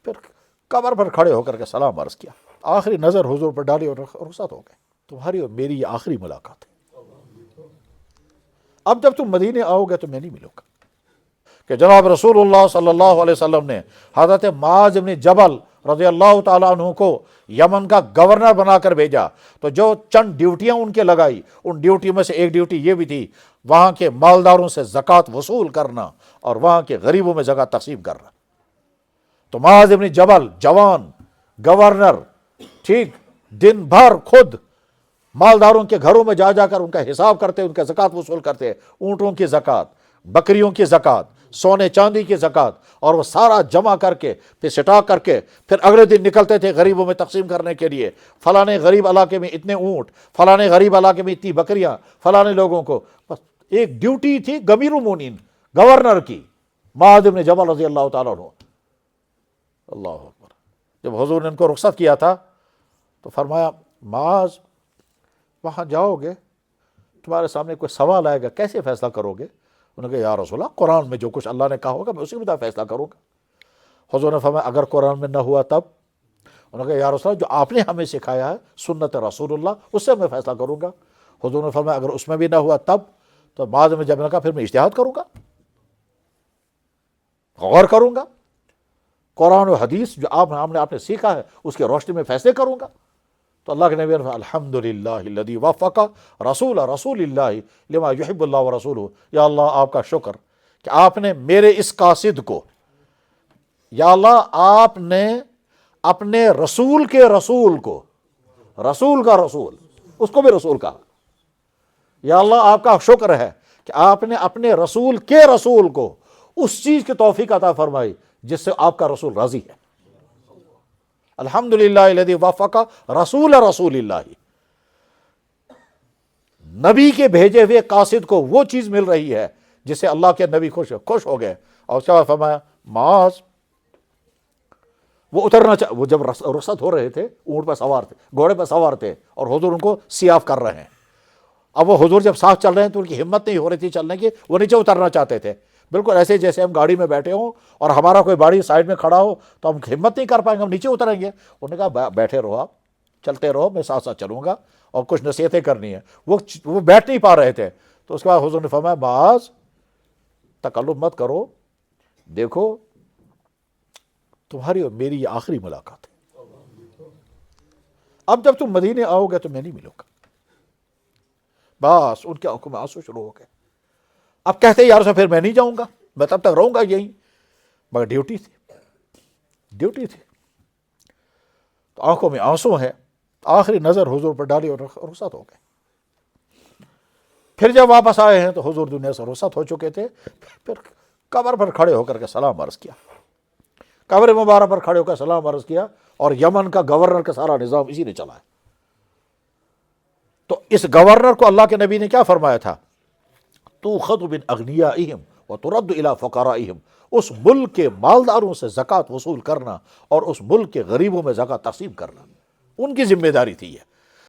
پھر قبر پر کھڑے ہو کر کے سلام عرض کیا، آخری نظر حضور پر ڈالی اور رخصت ہو گئے۔ تمہاری اور میری یہ آخری ملاقات ہے، اب جب تم مدینے آؤ گے تو میں نہیں ملوں گا۔ کہ جناب رسول اللہ صلی اللہ علیہ وسلم نے حضرت معاذ بن جبل رضی اللہ تعالیٰ عنہ کو یمن کا گورنر بنا کر بھیجا، تو جو چند ڈیوٹیاں ان کے لگائی، ان ڈیوٹی میں سے ایک ڈیوٹی یہ بھی تھی وہاں کے مالداروں سے زکوٰۃ وصول کرنا اور وہاں کے غریبوں میں زکوٰۃ تقسیم کرنا۔ تو معاذ بن جبل جوان گورنر، ٹھیک، دن بھر خود مالداروں کے گھروں میں جا کر ان کا حساب کرتے، ان کا زکوٰۃ وصول کرتے، اونٹوں کی زکوٰۃ، بکریوں کی زکوٰۃ، سونے چاندی کی زکوٰۃ، اور وہ سارا جمع کر کے پھر سٹاک کر کے پھر اگلے دن نکلتے تھے غریبوں میں تقسیم کرنے کے لیے۔ فلانے غریب علاقے میں اتنے اونٹ، فلانے غریب علاقے میں اتنی بکریاں، فلانے لوگوں کو، بس ایک ڈیوٹی تھی امیر المومنین گورنر کی، معاذ بن جبل رضی اللہ تعالیٰ عنہ۔ اللہ اکبر۔ جب حضور نے ان کو رخصت کیا تھا تو فرمایا معاذ وہاں جاؤ گے تمہارے سامنے کوئی سوال آئے گا، کیسے فیصلہ کرو گے؟ انہوں نے کہا یا رسول اللہ قرآن میں جو کچھ اللہ نے کہا ہوگا میں اسی کے مطابق فیصلہ کروں گا۔ حضور نے فرمایا اگر قرآن میں نہ ہوا تب؟ انہوں نے کہا یا رسول اللہ جو آپ نے ہمیں سکھایا ہے سنت رسول اللہ اس سے میں فیصلہ کروں گا۔ حضور نے فرمایا اگر اس میں بھی نہ ہوا تب؟ تو بعد میں جب نے کہا پھر میں اجتہاد کروں گا، غور کروں گا، قرآن و حدیث جو آپ نے سیکھا ہے اس کی روشنی میں فیصلے کروں گا۔ تو اللہ کے نبی نے فرمایا الحمدللہ الذی وفق رسول اللہ لما یحب اللہ ورسولہ، یا اللہ آپ کا شکر کہ آپ نے میرے اس قاصد کو، یا اللہ آپ نے اپنے رسول کے رسول کو، رسول کا رسول، اس کو بھی رسول کہا، یا اللہ آپ کا شکر ہے کہ آپ نے اپنے رسول کے رسول کو اس چیز کی توفیق عطا فرمائی جس سے آپ کا رسول راضی ہے۔ الحمدللہ الذی وفق رسول اللہ، نبی کے بھیجے ہوئے قاصد کو وہ چیز مل رہی ہے جس سے اللہ کے نبی خوش ہو گئے۔ اور کیا فرمایا معاذ وہ وہ جب رخصت ہو رہے تھے، اونٹ پر سوار تھے، گھوڑے پر سوار تھے، اور حضور ان کو سیاف کر رہے ہیں۔ اب وہ حضور جب ساتھ چل رہے ہیں تو ان کی ہمت نہیں ہو رہی تھی چلنے کی، وہ نیچے اترنا چاہتے تھے، بالکل ایسے جیسے ہم گاڑی میں بیٹھے ہوں اور ہمارا کوئی گاڑی سائڈ میں کھڑا ہو تو ہم ہمت نہیں کر پائیں گے، ہم نیچے اتریں گے۔ انہوں نے کہا بیٹھے رہو، آپ چلتے رہو، میں ساتھ ساتھ چلوں گا اور کچھ نصیحتیں کرنی ہیں۔ وہ بیٹھ نہیں پا رہے تھے، تو اس کے بعد حضور نے فرمایا معاذ تکلف مت کرو، دیکھو تمہاری اور میری یہ آخری ملاقات ہے، اب جب تم مدینے آؤ گے تو میں نہیں ملوں گا۔ بس ان کے آنکھوں میں آنسو شروع ہو گئے۔ اب کہتے یار سے پھر میں نہیں جاؤں گا، میں تب تک رہوں گا یہیں، مگر ڈیوٹی تھی۔ تو آنکھوں میں آنسو ہے، آخری نظر حضور پر ڈالی اور رخصت ہو گئے۔ پھر جب واپس آئے ہیں تو حضور دنیا سے رخصت ہو چکے تھے، پھر قبر پر کھڑے ہو کر کے سلام عرض کیا، قبر مبارک پر کھڑے ہو کر سلام عرض کیا، اور یمن کا گورنر کا سارا نظام اسی نے چلایا۔ تو اس گورنر کو اللہ کے نبی نے کیا فرمایا تھا؟ تؤخذ من اغنیائہم وترد الی فقرائہم، اس ملک کے مالداروں سے زکوٰۃ وصول کرنا اور اس ملک کے غریبوں میں زکوٰۃ تقسیم کرنا ان کی ذمہ داری تھی یہ۔